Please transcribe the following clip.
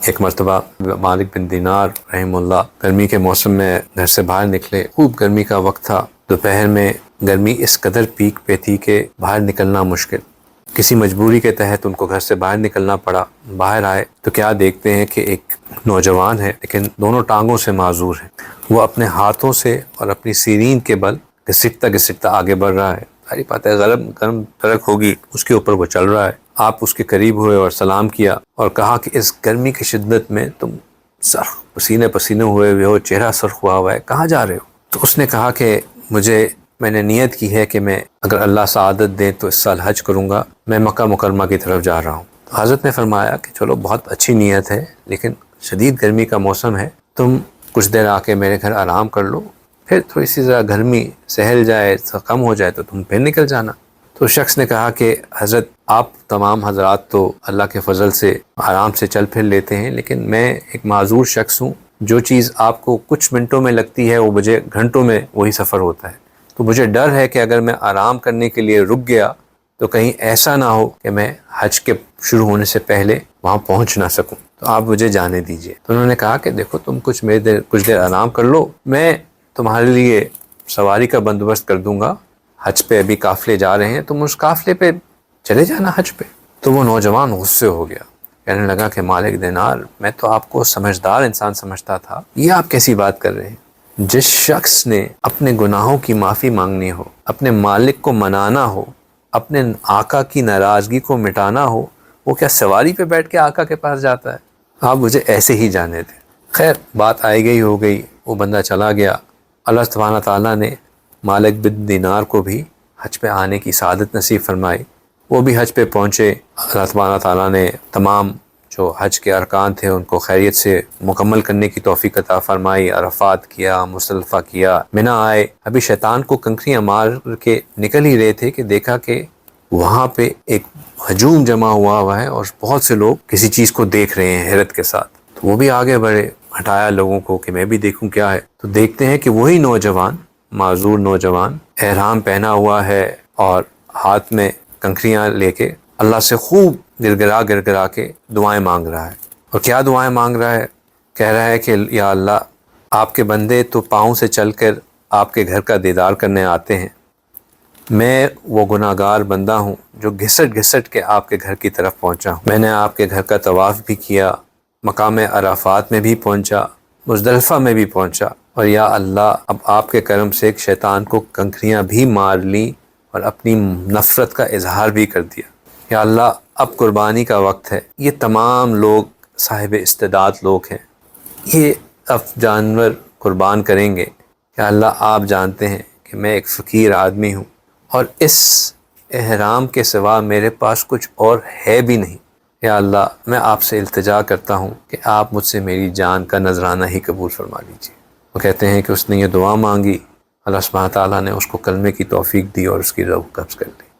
ایک مرتبہ مالک بن دینار رحمہ اللہ گرمی کے موسم میں گھر سے باہر نکلے، خوب گرمی کا وقت تھا، دوپہر میں گرمی اس قدر پیک پہ تھی کہ باہر نکلنا مشکل، کسی مجبوری کے تحت ان کو گھر سے باہر نکلنا پڑا۔ باہر آئے تو کیا دیکھتے ہیں کہ ایک نوجوان ہے لیکن دونوں ٹانگوں سے معذور ہے، وہ اپنے ہاتھوں سے اور اپنی سیرین کے بل گھسٹتا آگے بڑھ رہا ہے، ساری بات ہے گرم ترک ہوگی اس کے اوپر وہ چل رہا ہے۔ آپ اس کے قریب ہوئے اور سلام کیا اور کہا کہ اس گرمی کی شدت میں تم سرخ پسینے ہوئے ہو، چہرہ سرخ ہوا ہے، کہاں جا رہے ہو؟ تو اس نے کہا کہ میں نے نیت کی ہے کہ میں اگر اللہ سعادت دے تو اس سال حج کروں گا، میں مکہ مکرمہ کی طرف جا رہا ہوں۔ تو حضرت نے فرمایا کہ چلو بہت اچھی نیت ہے، لیکن شدید گرمی کا موسم ہے، تم کچھ دیر آ کے میرے گھر آرام کر لو، پھر تھوڑی سی ذرا گرمی سہل جائے، کم ہو جائے تو تم پھر نکل جانا۔ تو شخص نے کہا کہ حضرت آپ تمام حضرات تو اللہ کے فضل سے آرام سے چل پھر لیتے ہیں، لیکن میں ایک معذور شخص ہوں، جو چیز آپ کو کچھ منٹوں میں لگتی ہے وہ مجھے گھنٹوں میں وہی سفر ہوتا ہے، تو مجھے ڈر ہے کہ اگر میں آرام کرنے کے لیے رک گیا تو کہیں ایسا نہ ہو کہ میں حج کے شروع ہونے سے پہلے وہاں پہنچ نہ سکوں، تو آپ مجھے جانے دیجیے۔ تو انہوں نے کہا کہ دیکھو تم کچھ دیر آرام کر لو، میں تمہارے لیے سواری کا بندوبست کر دوں گا، حج پہ ابھی قافلے جا رہے ہیں، تم اس قافلے پہ چلے جانا حج پہ۔ تو وہ نوجوان غصے ہو گیا، کہنے لگا کہ مالک دینار، میں تو آپ کو سمجھدار انسان سمجھتا تھا، یہ آپ کیسی بات کر رہے ہیں؟ جس شخص نے اپنے گناہوں کی معافی مانگنی ہو، اپنے مالک کو منانا ہو، اپنے آقا کی ناراضگی کو مٹانا ہو، وہ کیا سواری پہ بیٹھ کے آقا کے پاس جاتا ہے؟ آپ مجھے ایسے ہی جانے دیں۔ خیر بات آئی گئی ہو گئی، وہ بندہ چلا گیا۔ اللہ سبحانہ تعالیٰ نے مالک بن دینار کو بھی حج پہ آنے کی سعادت نصیب فرمائی، وہ بھی حج پہ پہنچے۔ اللہ سبحانہ تعالیٰ نے تمام جو حج کے ارکان تھے ان کو خیریت سے مکمل کرنے کی توفیق عطا فرمائی، عرفات کیا، مزدلفہ کیا، منی آئے۔ ابھی شیطان کو کنکریاں مار کے نکل ہی رہے تھے کہ دیکھا کہ وہاں پہ ایک ہجوم جمع ہوا ہے اور بہت سے لوگ کسی چیز کو دیکھ رہے ہیں حیرت کے ساتھ، تو وہ بھی آگے بڑھے، ہٹایا لوگوں کو کہ میں بھی دیکھوں کیا ہے۔ تو دیکھتے ہیں کہ وہی نوجوان، معذور نوجوان، احرام پہنا ہوا ہے اور ہاتھ میں کنکریاں لے کے اللہ سے خوب گڑ گڑا کے دعائیں مانگ رہا ہے۔ اور کیا دعائیں مانگ رہا ہے؟ کہہ رہا ہے کہ یا اللہ، آپ کے بندے تو پاؤں سے چل کر آپ کے گھر کا دیدار کرنے آتے ہیں، میں وہ گناہ گار بندہ ہوں جو گھسٹ کے آپ کے گھر کی طرف پہنچا ہوں۔ میں نے آپ کے گھر کا طواف بھی کیا، مقام عرفات میں بھی پہنچا، مزدلفہ میں بھی پہنچا، اور یا اللہ اب آپ کے کرم سے ایک شیطان کو کنکریاں بھی مار لیں اور اپنی نفرت کا اظہار بھی کر دیا۔ یا اللہ اب قربانی کا وقت ہے، یہ تمام لوگ صاحب استعداد لوگ ہیں، یہ اب جانور قربان کریں گے، یا اللہ آپ جانتے ہیں کہ میں ایک فقیر آدمی ہوں اور اس احرام کے سوا میرے پاس کچھ اور ہے بھی نہیں، یا اللہ میں آپ سے التجا کرتا ہوں کہ آپ مجھ سے میری جان کا نذرانہ ہی قبول فرما لیجیے۔ وہ کہتے ہیں کہ اس نے یہ دعا مانگی، اللہ سبحانہ تعالیٰ نے اس کو کلمے کی توفیق دی اور اس کی روح قبض کر لی۔